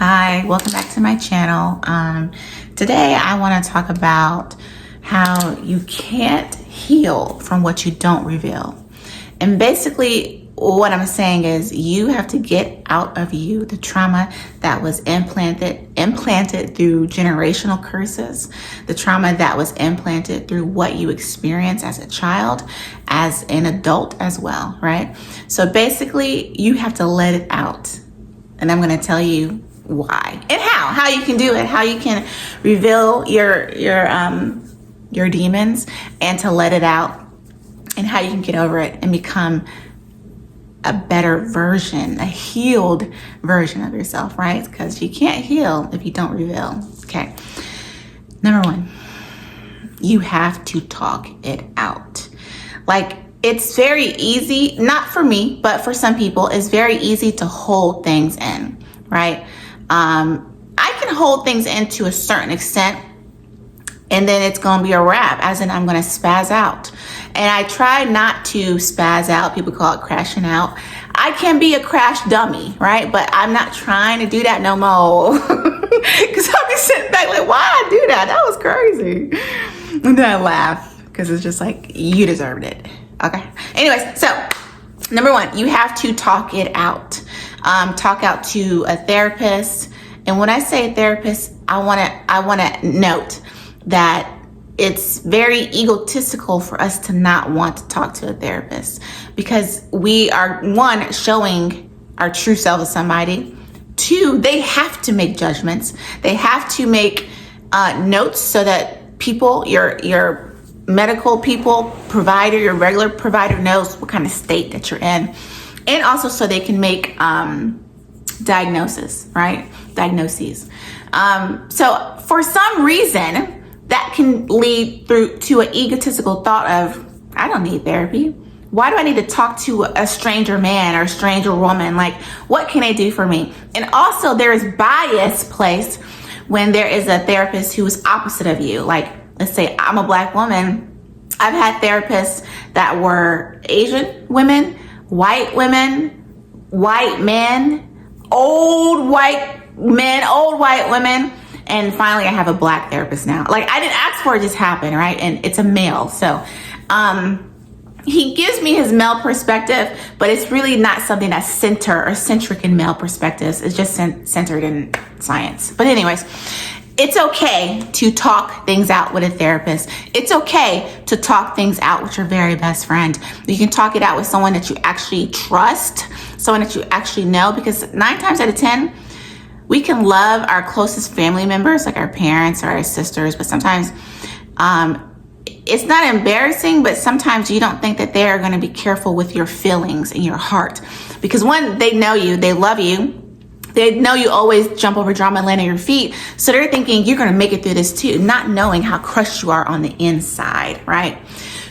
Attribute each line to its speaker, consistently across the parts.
Speaker 1: Hi, welcome back to my channel. Today I want to talk about how you can't heal from what you don't reveal. And basically what I'm saying is you have to get out of you the trauma that was implanted through generational curses, the trauma that was implanted through what you experienced as a child, as an adult as well, right? So basically you have to let it out. And I'm going to tell you why and how you can do it, how you can reveal your demons and to let it out, and how you can get over it and become a better version, a healed version of yourself, right? Because you can't heal if you don't reveal. Okay. Number one, you have to talk it out. Like, it's very easy, not for me, but for some people, it's very easy to hold things in, right? I can hold things in to a certain extent, and then it's going to be a wrap, as in I'm going to spaz out. And I try not to spaz out. People call it crashing out. I can be a crash dummy, right? But I'm not trying to do that no more. Because I'll be sitting back like, why did I do that? That was crazy. And then I laugh because it's just like, you deserved it. Okay. Anyways, so number one, you have to talk it out. Talk out to a therapist. And when I say therapist, I want to note that it's very egotistical for us to not want to talk to a therapist, because we are, one, showing our true self to somebody. Two, they have to make judgments. They have to make notes so that people, your medical people, provider, your regular provider knows what kind of state that you're in. And also so they can make diagnoses. So for some reason, that can lead through to an egotistical thought of, I don't need therapy. Why do I need to talk to a stranger man or a stranger woman? Like, what can they do for me? And also there is bias placed when there is a therapist who is opposite of you. Like, let's say I'm a Black woman. I've had therapists that were Asian women, white women, white men, old white men, old white women. And finally, I have a Black therapist now. Like, I didn't ask for it, just happened, right? And it's a male. So he gives me his male perspective, but it's really not something that's centric in male perspectives. It's just centered in science. But anyways, it's okay to talk things out with a therapist. It's okay to talk things out with your very best friend. You can talk it out with someone that you actually trust, someone that you actually know, because 9 times out of 10, we can love our closest family members, like our parents or our sisters, but sometimes it's not embarrassing, but sometimes you don't think that they're going to be careful with your feelings and your heart. Because one, they know you, they love you. They know you always jump over drama and land on your feet. So they're thinking you're going to make it through this too, not knowing how crushed you are on the inside, right?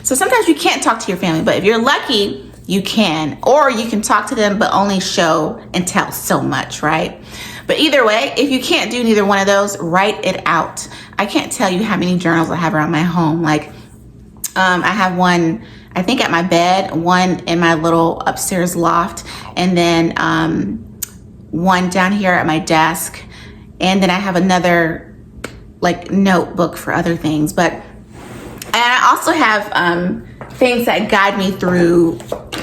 Speaker 1: So sometimes you can't talk to your family, but if you're lucky, you can. Or you can talk to them, but only show and tell so much, right? But either way, if you can't do neither one of those, write it out. I can't tell you how many journals I have around my home. Like, I have one, I think at my bed, one in my little upstairs loft, and then one down here at my desk. And then I have another like notebook for other things. And I also have things that guide me through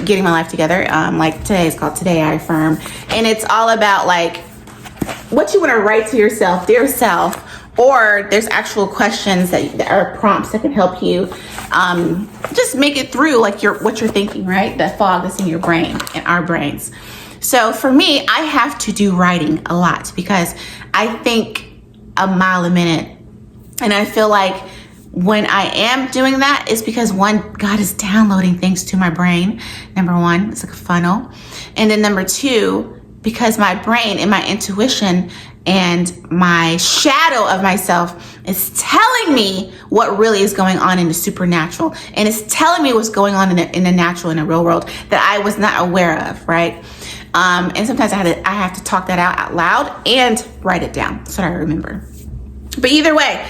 Speaker 1: getting my life together. Like today is called Today I Affirm. And it's all about like what you want to write to yourself, dear self, or there's actual questions that are prompts that can help you just make it through like what you're thinking, right? The fog that's in your brain, in our brains. So for me, I have to do writing a lot because I think a mile a minute. And I feel like when I am doing that, it's because one, God is downloading things to my brain. Number one, it's like a funnel. And then number two, because my brain and my intuition and my shadow of myself is telling me what really is going on in the supernatural. And it's telling me what's going on in the natural, in the real world that I was not aware of, right? And sometimes I have to talk that out loud and write it down so that I remember. But either way,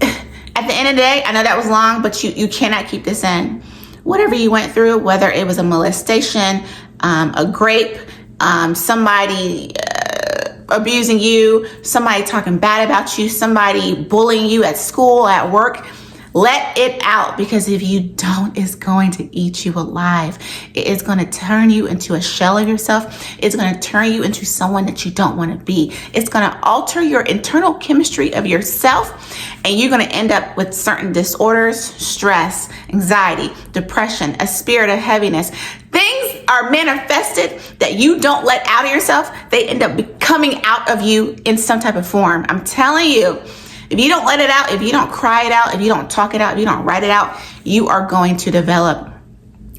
Speaker 1: at the end of the day, I know that was long, but you cannot keep this in. Whatever you went through, whether it was a molestation, a grape, somebody abusing you, somebody talking bad about you, somebody bullying you at school, at work, let it out, because if you don't, it's going to eat you alive. It is going to turn you into a shell of yourself. It's going to turn you into someone that you don't want to be. It's going to alter your internal chemistry of yourself, and you're going to end up with certain disorders, stress, anxiety, depression, a spirit of heaviness. Things are manifested that you don't let out of yourself. They end up coming out of you in some type of form. I'm telling you. If you don't let it out, if you don't cry it out, if you don't talk it out, if you don't write it out, you are going to develop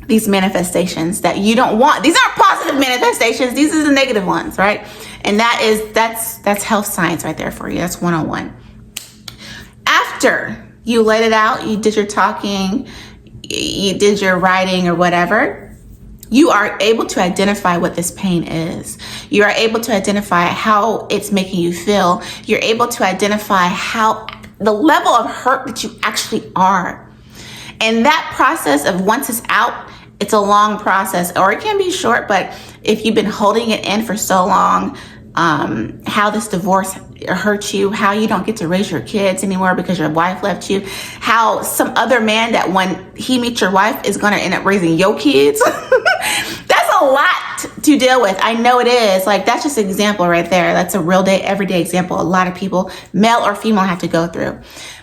Speaker 1: these manifestations that you don't want. These aren't positive manifestations. These are the negative ones, right? And that's health science right there for you. That's 101. After you let it out, you did your talking, you did your writing or whatever, you are able to identify what this pain is. You are able to identify how it's making you feel. You're able to identify how the level of hurt that you actually are. And that process of once it's out, it's a long process, or it can be short, but if you've been holding it in for so long, how this divorce hurt you, how you don't get to raise your kids anymore because your wife left you, how some other man that when he meets your wife is going to end up raising your kids. That's a lot to deal with. I know it is. Like, that's just an example right there. That's a real day, everyday example. A lot of people, male or female, have to go through.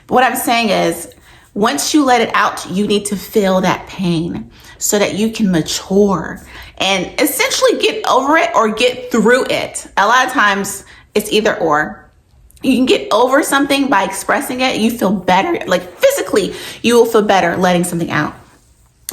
Speaker 1: But what I'm saying is, once you let it out, you need to feel that pain so that you can mature and essentially get over it or get through it. A lot of times it's either or. You can get over something by expressing it. You feel better, like physically, you will feel better letting something out.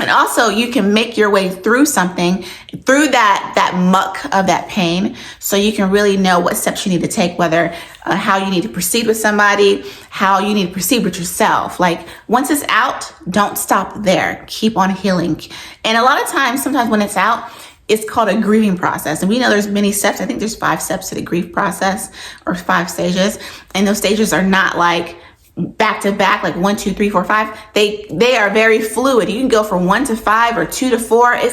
Speaker 1: And also you can make your way through something, through that muck of that pain, so you can really know what steps you need to take, whether how you need to proceed with somebody, how you need to proceed with yourself. Like, once it's out, don't stop there. Keep on healing. And a lot of times, sometimes when it's out, it's called a grieving process. And we know there's many steps. I think there's 5 steps to the grief process, or 5 stages. And those stages are not like back to back, like 1, 2, 3, 4, 5. They are very fluid. You can go from 1 to 5 or 2 to 4. It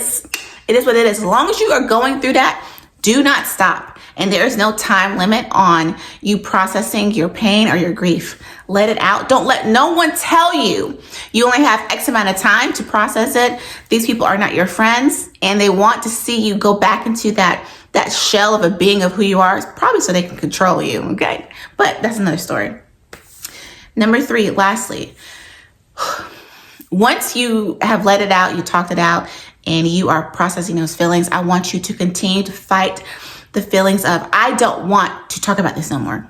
Speaker 1: is what it is. As long as you are going through that, do not stop. And there is no time limit on you processing your pain or your grief. Let it out. Don't let no one tell you you only have X amount of time to process it. These people are not your friends, and they want to see you go back into that shell of a being of who you are, probably so they can control you. Okay. But that's another story. Number 3, lastly, once you have let it out, you talked it out, and you are processing those feelings, I want you to continue to fight the feelings of, I don't want to talk about this no more.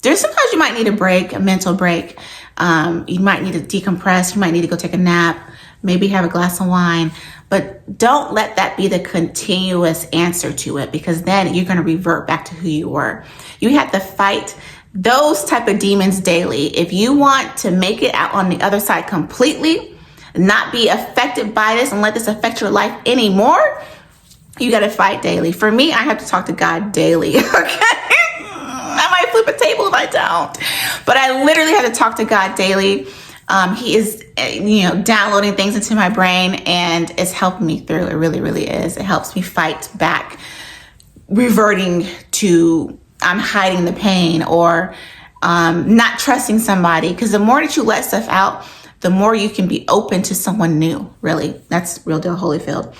Speaker 1: There's sometimes you might need a break, a mental break. You might need to decompress. You might need to go take a nap, maybe have a glass of wine, but don't let that be the continuous answer to it, because then you're going to revert back to who you were. You have to fight those type of demons daily. If you want to make it out on the other side completely, not be affected by this and let this affect your life anymore, you got to fight daily. For me, I have to talk to God daily. Okay. I might flip a table if I don't, but I literally have to talk to God daily. He is, downloading things into my brain, and it's helping me through. It really, really is. It helps me fight back, reverting to I'm hiding the pain, or not trusting somebody. Because the more that you let stuff out, the more you can be open to someone new. Really, that's real deal Holyfield.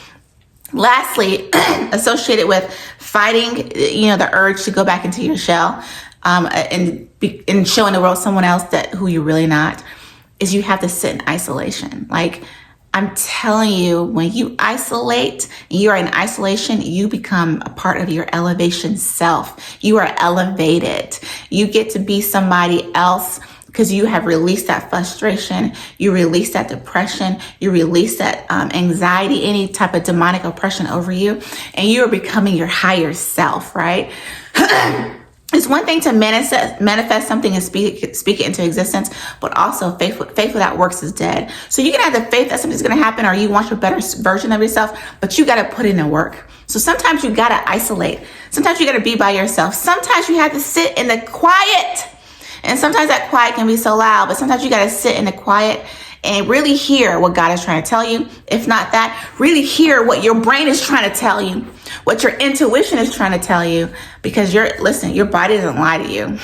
Speaker 1: Lastly, associated with fighting, the urge to go back into your shell, and showing the world someone else who you're really not, is you have to sit in isolation. Like, I'm telling you, when you isolate, you are in isolation, you become a part of your elevation self. You are elevated. You get to be somebody else because you have released that frustration. You release that depression. You release that anxiety, any type of demonic oppression over you. And you are becoming your higher self, right? It's one thing to manifest something and speak it into existence, but also faith without works is dead. So you can have the faith that something's going to happen, or you want your better version of yourself, but you got to put in the work. So sometimes you got to isolate. Sometimes you got to be by yourself. Sometimes you have to sit in the quiet. And sometimes that quiet can be so loud, but sometimes you got to sit in the quiet and really hear what God is trying to tell you. If not that, really hear what your brain is trying to tell you, what your intuition is trying to tell you, because your body doesn't lie to you.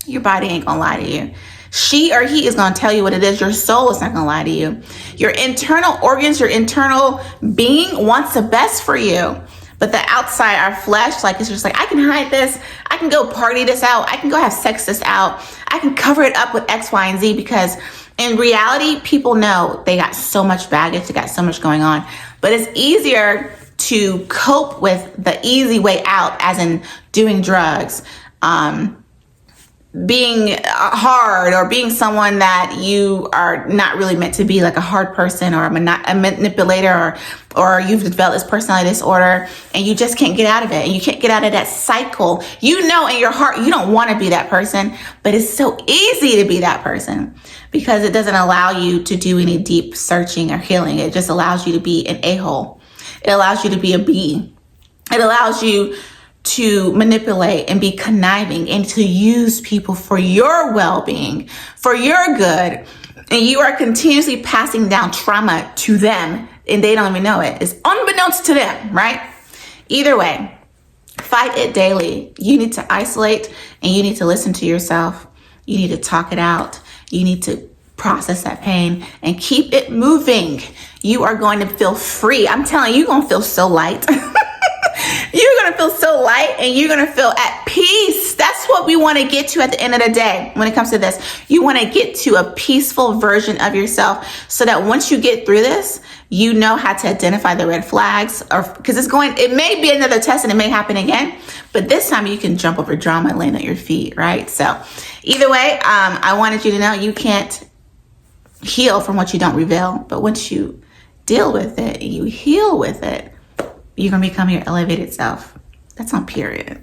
Speaker 1: Your body ain't gonna lie to you. She or he is gonna tell you what it is. Your soul is not gonna lie to you. Your internal organs, your internal being wants the best for you. But the outside, our flesh, like, it's just like, I can hide this. I can go party this out. I can go have sex this out. I can cover it up with X, Y, and Z, because in reality, people know they got so much baggage. They got so much going on. But it's easier to cope with the easy way out, as in doing drugs, being hard, or being someone that you are not really meant to be, like a hard person, or a manipulator, or you've developed this personality disorder and you just can't get out of it, and you can't get out of that cycle. You know in your heart you don't want to be that person, but it's so easy to be that person because it doesn't allow you to do any deep searching or healing. It just allows you to be an a-hole. It allows you to be a bee. It allows you to manipulate and be conniving and to use people for your well-being, for your good. And you are continuously passing down trauma to them, and they don't even know it. It's unbeknownst to them, right? Either way, fight it daily. You need to isolate, and you need to listen to yourself. You need to talk it out. You need to process that pain and keep it moving. You are going to feel free. I'm telling you, you're going to feel so light. You're going to feel so light, and you're going to feel at peace. That's what we want to get to at the end of the day. When it comes to this, you want to get to a peaceful version of yourself, so that once you get through this, you know how to identify the red flags, or because it may be another test and it may happen again, but this time you can jump over drama and land at your feet, right? So either way, I wanted you to know you can't heal from what you don't reveal, but once you deal with it and you heal with it, you're going to become your elevated self. That's on period.